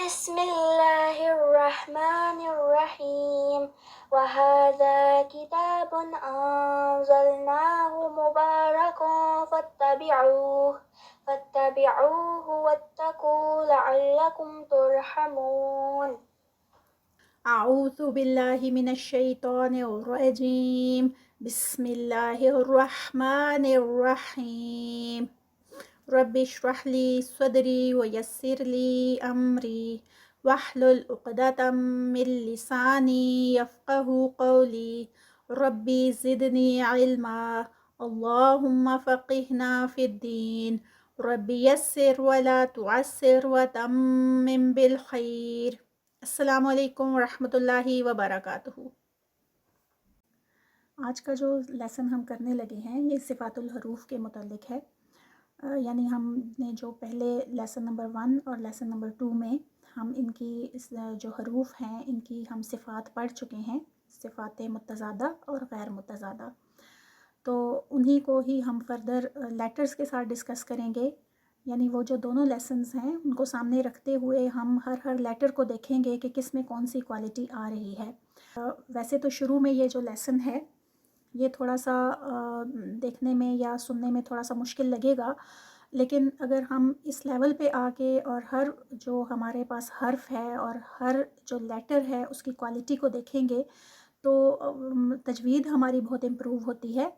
بسم الله الرحمن الرحيم وهذا كتاب أنزلناه مبارك فاتبعوه واتقوا لعلكم ترحمون. أعوذ بالله من الشيطان الرجيم. بسم الله الرحمن الرحيم. رب اشرح لي صدري ويسر لي أمري واحلل عقدة من لساني يفقه قولي. ربي زدني علما. اللهم فقهنا في الدين. ربي يسر ولا تعسر وتمم بالخير. السلام علیکم ورحمۃ اللہ وبرکاتہ۔ آج کا جو لیسن ہم کرنے لگے ہیں یہ صفات الحروف کے متعلق ہے۔ یعنی ہم نے جو پہلے لیسن نمبر 1 اور لیسن نمبر 2 میں ہم ان کی جو حروف ہیں ان کی ہم صفات پڑھ چکے ہیں، صفات متضادہ اور غیر متضادہ، تو انہی کو ہی ہم فردر لیٹرز کے ساتھ ڈسکس کریں گے۔ یعنی وہ جو دونوں لیسنز ہیں ان کو سامنے رکھتے ہوئے ہم ہر لیٹر کو دیکھیں گے کہ کس میں کون سی کوالٹی آ رہی ہے۔ ویسے تو شروع میں یہ جو لیسن ہے یہ تھوڑا سا دیکھنے میں یا سننے میں تھوڑا سا مشکل لگے گا، لیکن اگر ہم اس لیول پہ آ کے اور ہر جو ہمارے پاس حرف ہے اور ہر جو لیٹر ہے اس کی کوالٹی کو دیکھیں گے تو تجوید ہماری بہت امپروو ہوتی ہے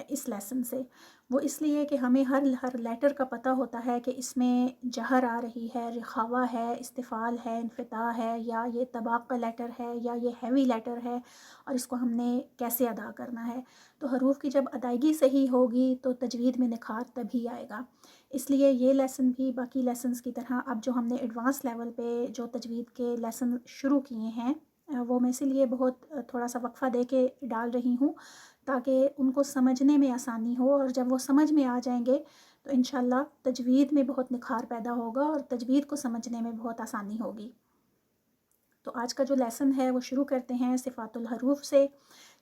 اس لیسن سے۔ وہ اس لیے کہ ہمیں ہر لیٹر کا پتہ ہوتا ہے کہ اس میں جہر آ رہی ہے، رخاوہ ہے، استفال ہے، انفتاح ہے، یا یہ طباق کا لیٹر ہے، یا یہ ہیوی لیٹر ہے، اور اس کو ہم نے کیسے ادا کرنا ہے۔ تو حروف کی جب ادائیگی صحیح ہوگی تو تجوید میں نکھار تبھی آئے گا۔ اس لیے یہ لیسن بھی باقی لیسنز کی طرح اب جو ہم نے ایڈوانس لیول پہ جو تجوید کے لیسن شروع کیے ہیں وہ میں اسی لیے بہت تھوڑا سا وقفہ دے کے ڈال رہی ہوں تاکہ ان کو سمجھنے میں آسانی ہو، اور جب وہ سمجھ میں آ جائیں گے تو انشاءاللہ تجوید میں بہت نکھار پیدا ہوگا اور تجوید کو سمجھنے میں بہت آسانی ہوگی۔ تو آج کا جو لیسن ہے وہ شروع کرتے ہیں صفات الحروف سے۔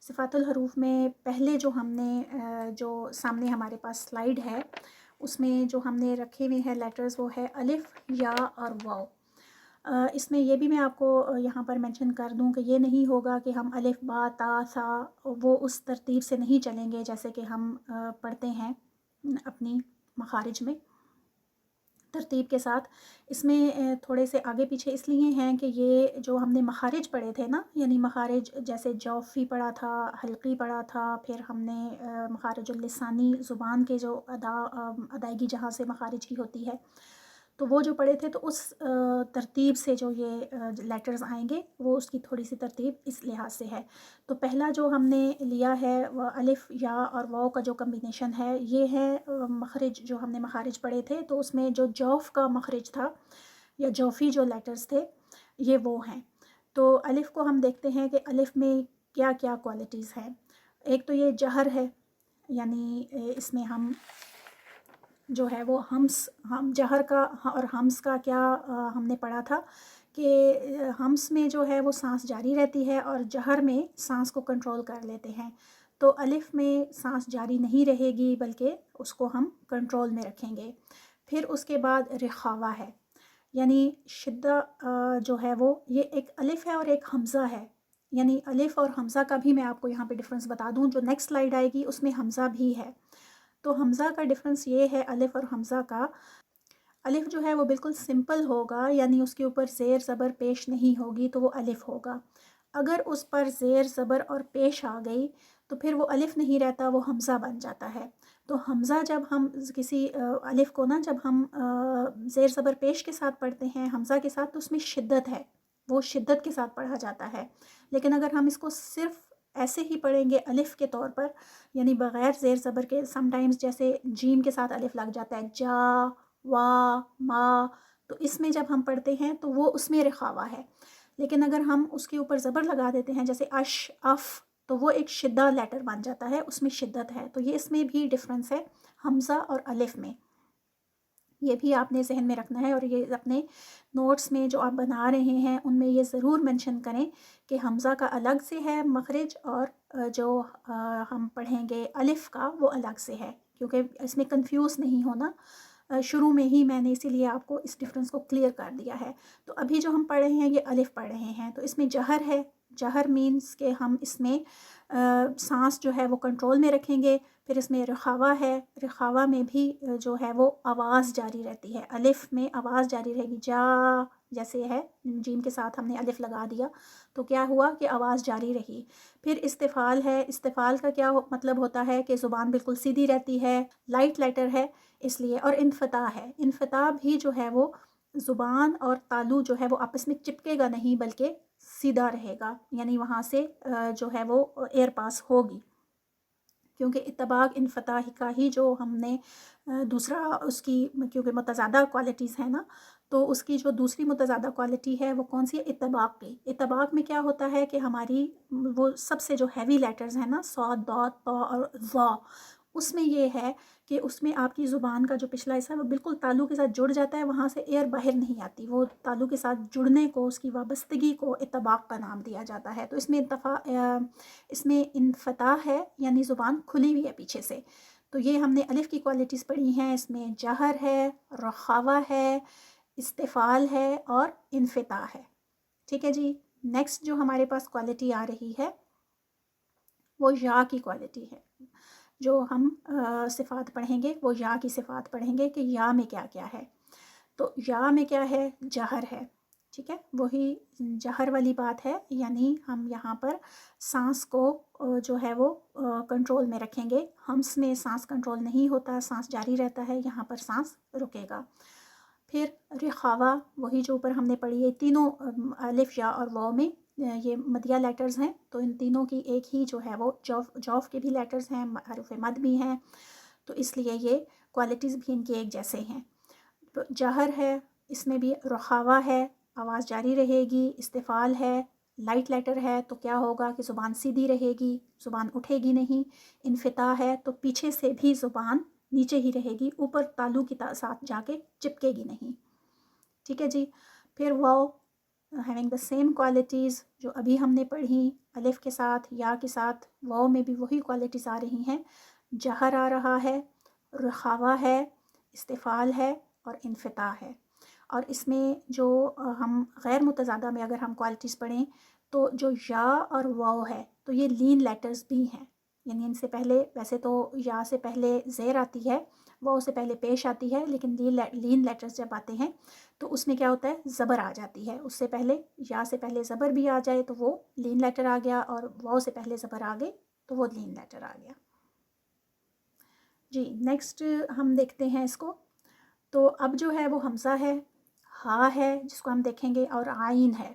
صفات الحروف میں پہلے جو ہم نے جو سامنے ہمارے پاس سلائیڈ ہے اس میں جو ہم نے رکھے ہوئے ہیں لیٹرز وہ ہے الف، یا اور واو۔ اس میں یہ بھی میں آپ کو یہاں پر مینشن کر دوں کہ یہ نہیں ہوگا کہ ہم الف با تا سا وہ اس ترتیب سے نہیں چلیں گے جیسے کہ ہم پڑھتے ہیں اپنی مخارج میں ترتیب کے ساتھ۔ اس میں تھوڑے سے آگے پیچھے اس لیے ہیں کہ یہ جو ہم نے مخارج پڑھے تھے نا، یعنی مخارج جیسے جوفی پڑھا تھا، حلقی پڑھا تھا، پھر ہم نے مخارج اللسانی زبان کے جو ادائیگی جہاں سے مخارج کی ہوتی ہے تو وہ جو پڑھے تھے، تو اس ترتیب سے جو یہ لیٹرز آئیں گے وہ اس کی تھوڑی سی ترتیب اس لحاظ سے ہے۔ تو پہلا جو ہم نے لیا ہے وہ الف، یا اور واو کا جو کمبینیشن ہے یہ ہے مخرج جو ہم نے مخارج پڑھے تھے، تو اس میں جو جوف کا مخرج تھا یا جوفی جو لیٹرز تھے یہ وہ ہیں۔ تو الف کو ہم دیکھتے ہیں کہ الف میں کیا کیا کوالٹیز ہیں۔ ایک تو یہ جہر ہے، یعنی اس میں ہم جو ہے وہ ہم جہر کا اور ہمس کا کیا ہم نے پڑھا تھا کہ ہمس میں جو ہے وہ سانس جاری رہتی ہے اور جہر میں سانس کو کنٹرول کر لیتے ہیں۔ تو الف میں سانس جاری نہیں رہے گی بلکہ اس کو ہم کنٹرول میں رکھیں گے۔ پھر اس کے بعد رخاوہ ہے، یعنی شدہ جو ہے وہ یہ ایک الف ہے اور ایک حمزہ ہے۔ یعنی الف اور حمزہ کا بھی میں آپ کو یہاں پہ ڈفرینس بتا دوں، جو نیکسٹ سلائیڈ آئے گی اس میں حمزہ بھی ہے۔ تو حمزہ کا ڈفرینس یہ ہے الف اور حمزہ کا، الف جو ہے وہ بالکل سمپل ہوگا، یعنی اس کے اوپر زیر زبر پیش نہیں ہوگی تو وہ الف ہوگا۔ اگر اس پر زیر زبر اور پیش آ گئی تو پھر وہ الف نہیں رہتا، وہ حمزہ بن جاتا ہے۔ تو حمزہ جب ہم کسی الف کو نا جب ہم زیر زبر پیش کے ساتھ پڑھتے ہیں حمزہ کے ساتھ تو اس میں شدت ہے، وہ شدت کے ساتھ پڑھا جاتا ہے۔ لیکن اگر ہم اس کو صرف ایسے ہی پڑھیں گے الف کے طور پر، یعنی بغیر زیر زبر کے، سم ٹائمز جیسے جیم کے ساتھ الف لگ جاتا ہے، جا، وا، ما، تو اس میں جب ہم پڑھتے ہیں تو وہ اس میں رخاوہ ہے۔ لیکن اگر ہم اس کے اوپر زبر لگا دیتے ہیں جیسے اش، اف، تو وہ ایک شدہ لیٹر بن جاتا ہے، اس میں شدت ہے۔ تو یہ اس میں بھی ڈفرینس ہے حمزہ اور الف میں، یہ بھی آپ نے ذہن میں رکھنا ہے، اور یہ اپنے نوٹس میں جو آپ بنا رہے ہیں ان میں یہ ضرور منشن کریں کہ حمزہ کا الگ سے ہے مخرج، اور جو ہم پڑھیں گے الف کا وہ الگ سے ہے، کیونکہ اس میں کنفیوز نہیں ہونا۔ شروع میں ہی میں نے اسی لیے آپ کو اس ڈفرینس کو کلیئر کر دیا ہے. تو ابھی جو ہم پڑھ رہے ہیں یہ الف پڑھ رہے ہیں, تو اس میں جہر ہے. جہر مینس کہ ہم اس میں سانس جو ہے وہ کنٹرول میں رکھیں گے. پھر اس میں رخاوہ ہے, رخاوہ میں بھی جو ہے وہ آواز جاری رہتی ہے. الف میں آواز جاری رہے گی, جا جیسے ہے جیم کے ساتھ ہم نے الف لگا دیا تو کیا ہوا کہ آواز جاری رہی. پھر استفال ہے, استفال کا کیا مطلب ہوتا ہے کہ زبان بالکل سیدھی رہتی ہے, لائٹ لیٹر ہے اس لیے. اور انفتاح ہے, انفتاح بھی جو ہے وہ زبان اور تالو جو ہے وہ آپس میں چپکے گا نہیں بلکہ سیدھا رہے گا, یعنی وہاں سے جو ہے وہ ایئر پاس ہوگی. کیونکہ اطباق انفتاح کا ہی جو ہم نے دوسرا اس کی, کیونکہ متضادہ کوالٹیز ہیں نا, تو اس کی جو دوسری متضادہ کوالٹی ہے وہ کون سی ہے؟ اطباق کی. اطباق میں کیا ہوتا ہے کہ ہماری وہ سب سے جو ہیوی لیٹرز ہیں نا, صاد, ضاد, طا اور ظا, اس میں یہ ہے کہ اس میں آپ کی زبان کا جو پچھلا حصہ ہے وہ بالکل تالو کے ساتھ جڑ جاتا ہے, وہاں سے ایئر باہر نہیں آتی. وہ تالو کے ساتھ جڑنے کو, اس کی وابستگی کو اطباق کا نام دیا جاتا ہے. تو اس میں انفتاح ہے یعنی زبان کھلی ہوئی ہے پیچھے سے. تو یہ ہم نے الف کی کوالٹیز پڑھی ہیں. اس میں جہر ہے, رخاوہ ہے, استفال ہے اور انفتاح ہے. ٹھیک ہے جی. نیکسٹ جو ہمارے پاس کوالٹی آ رہی ہے وہ یا کی کوالٹی ہے. جو ہم صفات پڑھیں گے وہ یا کی صفات پڑھیں گے کہ یا میں کیا کیا ہے. تو یا میں کیا ہے؟ جہر ہے. ٹھیک ہے, وہی جہر والی بات ہے, یعنی ہم یہاں پر سانس کو جو ہے وہ کنٹرول میں رکھیں گے. ہمس میں سانس کنٹرول نہیں ہوتا, سانس جاری رہتا ہے, یہاں پر سانس رکے گا. پھر رخاوہ, وہی جو اوپر ہم نے پڑھی ہے, تینوں الف یا اور واو میں یہ مدیہ لیٹرز ہیں, تو ان تینوں کی ایک ہی جو ہے وہ جوف کے بھی لیٹرز ہیں, حروف مد بھی ہیں, تو اس لیے یہ کوالٹیز بھی ان کے ایک جیسے ہیں. جہر ہے, اس میں بھی رخاوہ ہے, آواز جاری رہے گی. استفال ہے, لائٹ لیٹر ہے, تو کیا ہوگا کہ زبان سیدھی رہے گی, زبان اٹھے گی نہیں. انفتاح ہے تو پیچھے سے بھی زبان نیچے ہی رہے گی, اوپر تالو کے ساتھ جا کے چپکے گی نہیں. ٹھیک ہے جی. پھر واو, ہیونگ دا سیم کوالٹیز جو ابھی ہم نے پڑھی الف کے ساتھ یا کے ساتھ, واو میں بھی وہی کوالٹیز آ رہی ہیں. جہر آ رہا ہے, رخاوہ ہے, استفال ہے اور انفتاح ہے. اور اس میں جو ہم غیر متضادہ میں اگر ہم کوالٹیز پڑھیں تو جو یا اور واو ہے تو یہ لین لیٹرز بھی ہیں, یعنی ان سے پہلے, ویسے تو یا سے پہلے زیر آتی ہے, واو سے پہلے پیش آتی ہے, لیکن لین لیٹرز جب آتے ہیں تو اس میں کیا ہوتا ہے؟ زبر آ جاتی ہے. اس سے پہلے یا سے پہلے زبر بھی آ جائے تو وہ لین لیٹر آ گیا, اور واو سے پہلے زبر آ گئی تو وہ لین لیٹر آ گیا. جی نیکسٹ ہم دیکھتے ہیں اس کو. تو اب جو ہے وہ حمزہ ہے, ہا ہے جس کو ہم دیکھیں گے, اور عین ہے.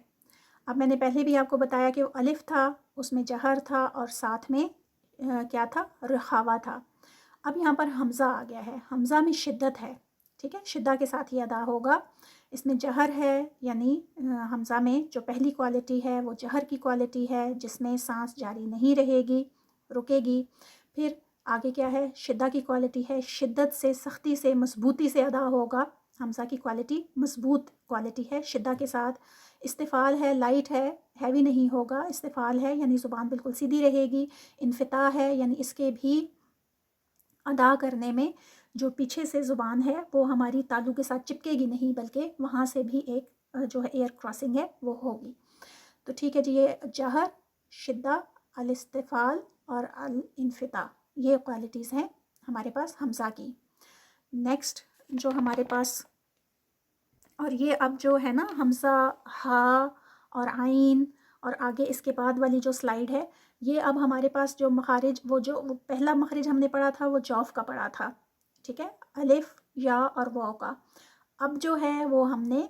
اب میں نے پہلے بھی آپ کو بتایا کہ وہ الف تھا, اس میں جہر تھا, اور ساتھ میں کیا تھا؟ رخاوہ تھا. اب یہاں پر حمزہ آ گیا ہے. حمزہ میں شدت ہے. ٹھیک ہے, شدہ کے ساتھ ہی ادا ہوگا. اس میں جہر ہے, یعنی حمزہ میں جو پہلی کوالٹی ہے وہ جہر کی کوالٹی ہے, جس میں سانس جاری نہیں رہے گی, رکے گی. پھر آگے کیا ہے؟ شدہ کی کوالٹی ہے, شدت سے, سختی سے, مضبوطی سے ادا ہوگا. حمزہ کی کوالٹی مضبوط کوالٹی ہے شدہ کے ساتھ. استفال ہے, لائٹ ہے, ہیوی نہیں ہوگا. استفال ہے یعنی زبان بالکل سیدھی رہے گی. انفتاح ہے یعنی اس کے بھی ادا کرنے میں جو پیچھے سے زبان ہے وہ ہماری تالو کے ساتھ چپکے گی نہیں, بلکہ وہاں سے بھی ایک جو ہے ایئر کراسنگ ہے وہ ہوگی. تو ٹھیک ہے جی, یہ جہر, شدہ, الاستفال اور الانفتاح, یہ کوالٹیز ہیں ہمارے پاس حمزہ کی. نیکسٹ جو ہمارے پاس, اور یہ اب جو ہے نا حمزہ, ہا اور عین, اور آگے اس کے بعد والی جو سلائیڈ ہے, یہ اب ہمارے پاس جو مخارج, وہ پہلا مخرج ہم نے پڑھا تھا وہ جوف کا پڑھا تھا. ٹھیک ہے, الف, یا اور واو کا. اب جو ہے وہ ہم نے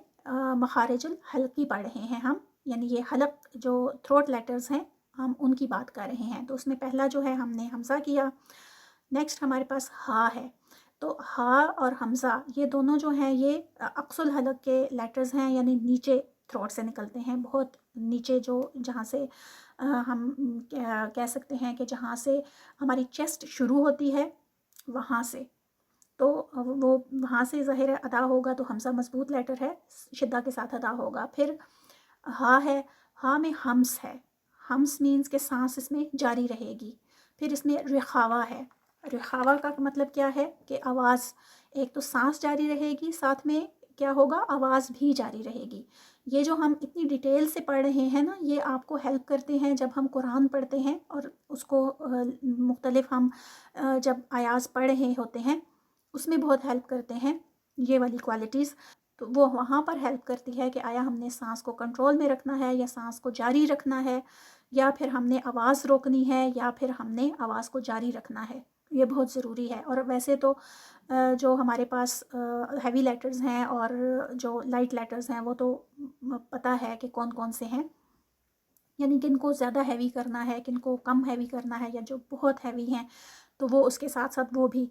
مخارج الحلقی پڑھ رہے ہیں ہم, یعنی یہ حلق جو تھروٹ لیٹرز ہیں ہم ان کی بات کر رہے ہیں. تو اس میں پہلا جو ہے ہم نے حمزہ کیا. نیکسٹ ہمارے پاس ہا ہے. تو ہا اور حمزہ یہ دونوں جو ہیں یہ اقصی الحلق کے لیٹرز ہیں, یعنی نیچے تھروٹ سے نکلتے ہیں, بہت نیچے, جو جہاں سے ہم کہہ سکتے ہیں کہ جہاں سے ہماری چیسٹ شروع ہوتی ہے وہاں سے. تو وہ وہاں سے ظاہر ادا ہوگا, تو حمزہ مضبوط لیٹر ہے, شدہ کے ساتھ ادا ہوگا. پھر ہا ہے, ہا میں ہمس ہے. ہمس مینس کہ سانس اس میں جاری رہے گی. پھر اس میں رخاوہ ہے, رخاوا کا مطلب کیا ہے کہ آواز، ایک تو سانس جاری رہے گی، ساتھ میں کیا ہوگا، آواز بھی جاری رہے گی۔ یہ جو ہم اتنی ڈیٹیل سے پڑھ رہے ہیں نا، یہ آپ کو ہیلپ کرتے ہیں جب ہم قرآن پڑھتے ہیں اور اس کو مختلف ہم جب آیاز پڑھ رہے ہوتے ہیں اس میں بہت ہیلپ کرتے ہیں یہ والی کوالٹیز۔ تو وہ وہاں پر ہیلپ کرتی ہے کہ آیا ہم نے سانس کو کنٹرول میں رکھنا ہے یا سانس کو جاری رکھنا ہے، یا پھر ہم نے آواز روکنی ہے یا پھر ہم نے آواز کو جاری رکھنا ہے۔ یہ بہت ضروری ہے۔ اور ویسے تو جو ہمارے پاس ہیوی لیٹرز ہیں اور جو لائٹ لیٹرز ہیں وہ تو پتہ ہے کہ کون کون سے ہیں، یعنی کن کو زیادہ ہیوی کرنا ہے، کن کو کم ہیوی کرنا ہے، یا جو بہت ہیوی ہیں تو وہ اس کے ساتھ ساتھ وہ بھی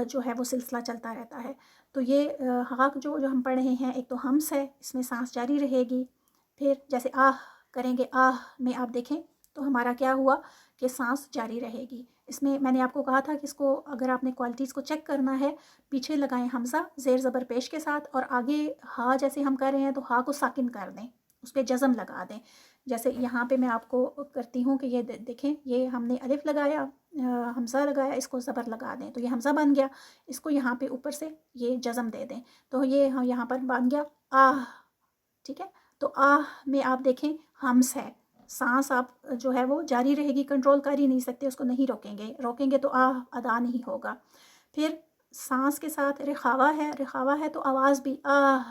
جو ہے وہ سلسلہ چلتا رہتا ہے۔ تو یہ حق جو ہم پڑھ رہے ہیں، ایک تو ہمس ہے، اس میں سانس جاری رہے گی، پھر جیسے آہ کریں گے، آہ میں آپ دیکھیں تو ہمارا کیا ہوا کہ سانس جاری رہے گی۔ اس میں نے آپ کو کہا تھا کہ اس کو اگر آپ نے کوالٹیز کو چیک کرنا ہے، پیچھے لگائیں حمزہ زیر زبر پیش کے ساتھ، اور آگے ہا جیسے ہم کر رہے ہیں تو ہا کو ساکن کر دیں، اس پہ جزم لگا دیں۔ جیسے یہاں پہ میں آپ کو کرتی ہوں کہ یہ دیکھیں، یہ ہم نے الف لگایا، حمزہ لگایا، اس کو زبر لگا دیں تو یہ حمزہ بن گیا، اس کو یہاں پہ اوپر سے یہ جزم دے دیں تو یہ یہاں پر بن گیا آہ، ٹھیک ہے۔ تو آہ میں آپ دیکھیں ہمس ہے، سانس آپ جو ہے وہ جاری رہے گی، کنٹرول کر ہی نہیں سکتے، اس کو نہیں روکیں گے تو آہ ادا نہیں ہوگا۔ پھر سانس کے ساتھ رخاوا ہے تو آواز بھی آہ،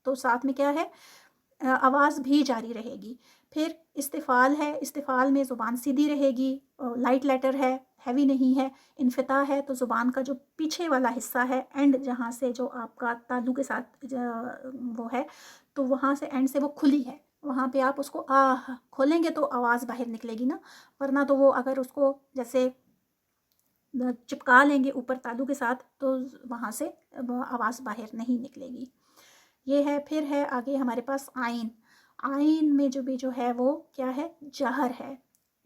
تو ساتھ میں کیا ہے، آواز بھی جاری رہے گی۔ پھر استفال ہے، استفال میں زبان سیدھی رہے گی، لائٹ لیٹر ہے، ہیوی نہیں ہے۔ انفتاح ہے تو زبان کا جو پیچھے والا حصہ ہے، اینڈ جہاں سے جو آپ کا تالو کے ساتھ وہ ہے تو وہاں سے اینڈ سے وہ کھلی ہے، وہاں پہ آپ اس کو آہ کھولیں گے تو آواز باہر نکلے گی نا، ورنہ تو وہ اگر اس کو جیسے چپکا لیں گے اوپر تالو کے ساتھ تو وہاں سے آواز باہر نہیں نکلے گی۔ یہ ہے۔ پھر ہے آگے ہمارے پاس آئین۔ آئین میں جو ہے وہ کیا ہے،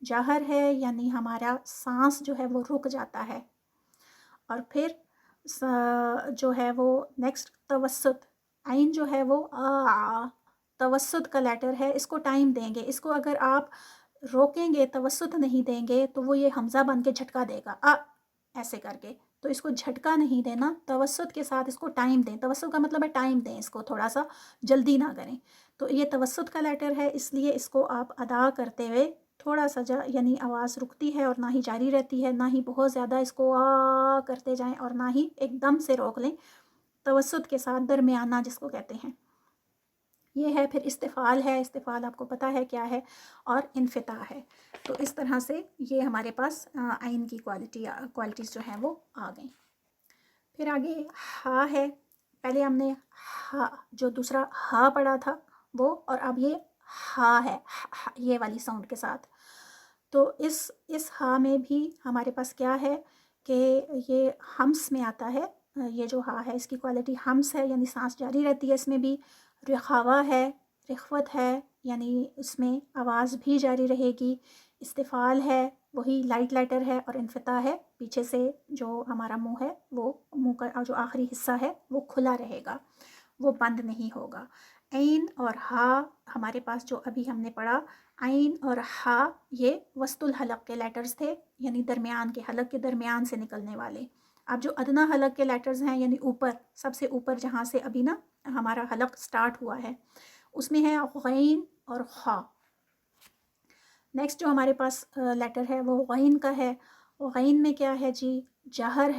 جہر ہے، یعنی ہمارا سانس جو ہے وہ رک جاتا ہے۔ اور پھر جو ہے وہ نیکسٹ توسط، آئین جو ہے وہ توسط کا لیٹر ہے، اس کو ٹائم دیں گے، اس کو اگر آپ روکیں گے، توسط نہیں دیں گے تو وہ یہ حمزہ بن کے جھٹکا دے گا ایسے کر کے، تو اس کو جھٹکا نہیں دینا، توسط کے ساتھ اس کو ٹائم دیں۔ توسط کا مطلب ہے ٹائم دیں، اس کو تھوڑا سا جلدی نہ کریں۔ تو یہ توسط کا لیٹر ہے، اس لیے اس کو آپ ادا کرتے ہوئے تھوڑا سا یعنی آواز رکتی ہے اور نہ ہی جاری رہتی ہے، نہ ہی بہت زیادہ اس کو کرتے جائیں اور نہ ہی ایک دم سے روک لیں، توسط کے ساتھ درمیانہ جس کو کہتے ہیں۔ یہ ہے۔ پھر استفال ہے، استفال آپ کو پتہ ہے کیا ہے، اور انفتاح ہے۔ تو اس طرح سے یہ ہمارے پاس آئین کی کوالٹیز جو ہیں وہ آ گئیں۔ پھر آگے ہا ہے، پہلے ہم نے ہا جو دوسرا ہا پڑھا تھا وہ، اور اب یہ ہا ہے یہ والی ساؤنڈ کے ساتھ۔ تو اس ہا میں بھی ہمارے پاس کیا ہے کہ یہ ہمس میں آتا ہے، یہ جو ہا ہے اس کی کوالٹی ہمس ہے، یعنی سانس جاری رہتی ہے اس میں بھی۔ رخاوا ہے، رخوت ہے، یعنی اس میں آواز بھی جاری رہے گی۔ استفال ہے، وہی لائٹ لیٹر ہے، اور انفتاح ہے، پیچھے سے جو ہمارا منہ ہے وہ منہ کا جو آخری حصہ ہے وہ کھلا رہے گا، وہ بند نہیں ہوگا۔ عین اور ہا ہمارے پاس جو ابھی ہم نے پڑھا، عین اور ہا یہ وسط الحلق کے لیٹرز تھے، یعنی درمیان کے حلق کے درمیان سے نکلنے والے۔ اب جو ادنا حلق کے لیٹرز ہیں، یعنی اوپر سب سے اوپر جہاں سے ابھی نا ہمارا حلق سٹارٹ ہوا ہے، اس میں ہے غین اور خا۔ نیکسٹ جو ہمارے پاس لیٹر ہے وہ غین کا ہے۔ غین میں کیا ہے جی، جہر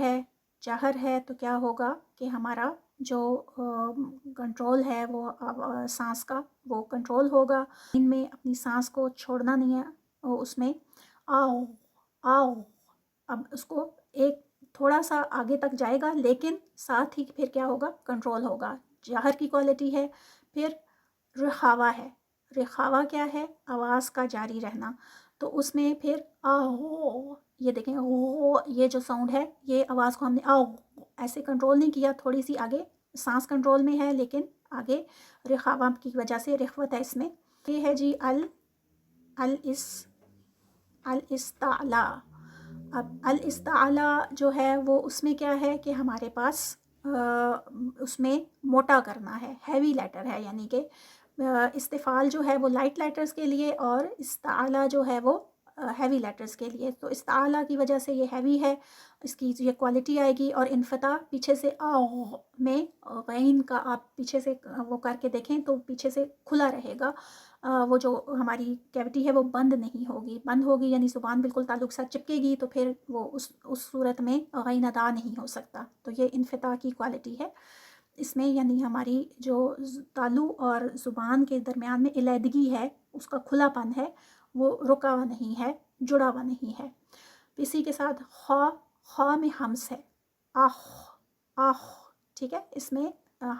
ہے تو کیا ہوگا کہ ہمارا جو کنٹرول ہے وہ سانس کا وہ کنٹرول ہوگا، ان میں اپنی سانس کو چھوڑنا نہیں ہے، اس میں آؤ آؤ، اب اس کو ایک تھوڑا سا آگے تک جائے گا لیکن ساتھ ہی پھر کیا ہوگا، کنٹرول ہوگا، جہر کی کوالٹی ہے۔ پھر رخاوا ہے، رخاوا کیا ہے، آواز کا جاری رہنا، تو اس میں پھر آہو، یہ دیکھیں یہ جو ساؤنڈ ہے، یہ آواز کو ہم نے آؤ ایسے کنٹرول نہیں کیا، تھوڑی سی آگے سانس کنٹرول میں ہے لیکن آگے رخاوا کی وجہ سے رخوت ہے اس میں۔ یہ ہے جی الاستعلا۔ اب الاستعلا جو ہے وہ اس میں کیا ہے کہ ہمارے پاس اس میں موٹا کرنا ہے، ہیوی لیٹر ہے، یعنی کہ استفال جو ہے وہ لائٹ لیٹرز کے لیے، اور استعلا جو ہے وہ ہیوی لیٹرز کے لیے، تو استعلا کی وجہ سے یہ ہیوی ہے، اس کی یہ کوالٹی آئے گی. اور انفتاح پیچھے سے میں غین کا آپ پیچھے سے وہ کر کے دیکھیں تو پیچھے سے کھلا رہے گا، وہ جو ہماری کیوٹی ہے وہ بند نہیں ہوگی. بند ہوگی یعنی زبان بالکل تعلق ساتھ چپکے گی، تو پھر وہ اس صورت میں غین ادا نہیں ہو سکتا. تو یہ انفتاح کی کوالٹی ہے اس میں، یعنی ہماری جو تالو اور زبان کے درمیان میں علیحدگی ہے، اس کا کھلا پن ہے، وہ رکا ہوا نہیں ہے، جڑا ہوا نہیں ہے. اسی کے ساتھ خا میں ہمس ہے، آخ آخ، ٹھیک ہے، اس میں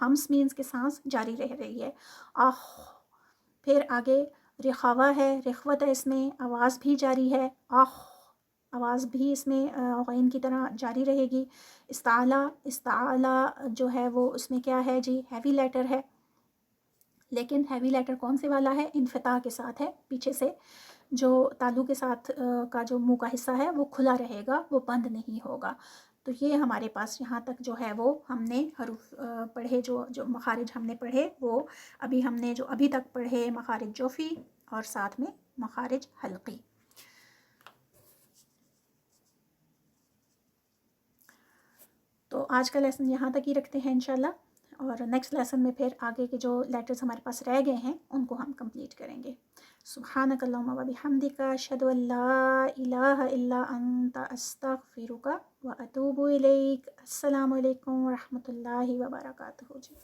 ہمس مینس کے سانس جاری رہ رہی ہے، آخ. پھر آگے رخاوہ ہے، رخوت ہے، اس میں آواز بھی جاری ہے، آخ، آواز بھی اس میں غین کی طرح جاری رہے گی. استعلا جو ہے وہ اس میں کیا ہے جی، ہیوی لیٹر ہے، لیکن ہیوی لیٹر کون سے والا ہے، انفتاح کے ساتھ ہے. پیچھے سے جو تالو کے ساتھ کا جو منہ کا حصہ ہے وہ کھلا رہے گا، وہ بند نہیں ہوگا. تو یہ ہمارے پاس یہاں تک جو ہے وہ ہم نے حروف پڑھے، جو مخارج ہم نے پڑھے، وہ ابھی ہم نے جو ابھی تک پڑھے مخارج جوفی اور ساتھ میں مخارج حلقی. تو آج کا لیسن یہاں تک ہی رکھتے ہیں انشاءاللہ، اور نیکسٹ لیسن میں پھر آگے کے جو لیٹرز ہمارے پاس رہ گئے ہیں ان کو ہم کمپلیٹ کریں گے. سبحانک اللہم و بحمدک، اشہد ان لا الہ الا انت، استغفرک و اتوب الیک. السلام علیکم و رحمۃ اللہ وبرکاتہ جی.